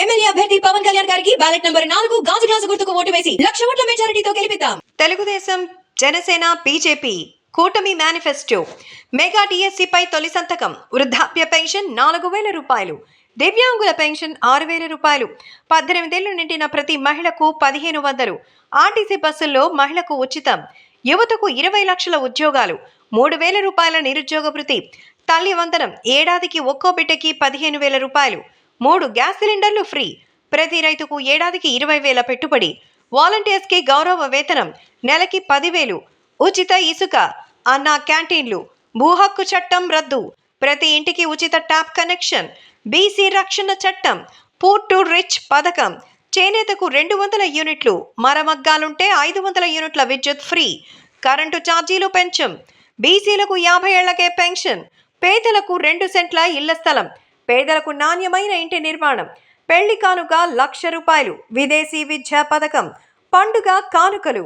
MLA అభ్యర్థి పవన్ కళ్యాణ్ గారికి ballot number 4 గాజు గ్లాసు గుర్తుకు ఓటు వేసి 1,00,000 ఓట్ల మెజారిటీతో గెలిపిద్దాం. తెలుగుదేశం, జనసేన, బీజేపీ కూటమి మేనిఫెస్టో. మెగా డిఎస్సిపై తొలి సంతకం. వృద్ధాప్య పెన్షన్ 4,000 రూపాయలు. దివ్యాంగుల పెన్షన్ 6,000 రూపాయలు. 18 ఏళ్లు నిండిన ప్రతి మహిళకు 1,500. ఆర్టీసీ బస్సుల్లో మహిళకు ఉచితం. యువతకు 20 లక్షల ఉద్యోగాలు. 3,000 రూపాయల నిరుద్యోగ భృతి. తల్లి వందనం. ఏడాదికి ఒక్కో బిడ్డకి 15,000 రూపాయలు. 3 గ్యాస్ సిలిండర్లు ఫ్రీ. ప్రతి రైతుకు ఏడాదికి 20,000 పెట్టుబడి. వాలంటీర్స్ కి గౌరవ వేతనం. నెలకి 10,000. ఉచిత ఇసుక. అన్నా క్యాంటీన్లు. భూ హక్కు చట్టం రద్దు. ప్రతి ఇంటికి ఉచిత ట్యాప్ కనెక్షన్. బీసీ రక్షణ చట్టం. పూర్ టు రిచ్ పథకం. చేనేతకు 200 యూనిట్లు. మరమగ్గాలుంటే 500 యూనిట్ల విద్యుత్ ఫ్రీ. కరెంటు ఛార్జీలు పెంచం. బీసీలకు 50 ఏళ్లకే పెన్షన్. పేదలకు 2 సెంట్ల ఇళ్ల స్థలం. పేదలకు నాణ్యమైన ఇంటి నిర్మాణం. పెళ్లి కానుక 1,00,000 రూపాయలు. విదేశీ విద్యా పథకం. పండుగ కానుకలు.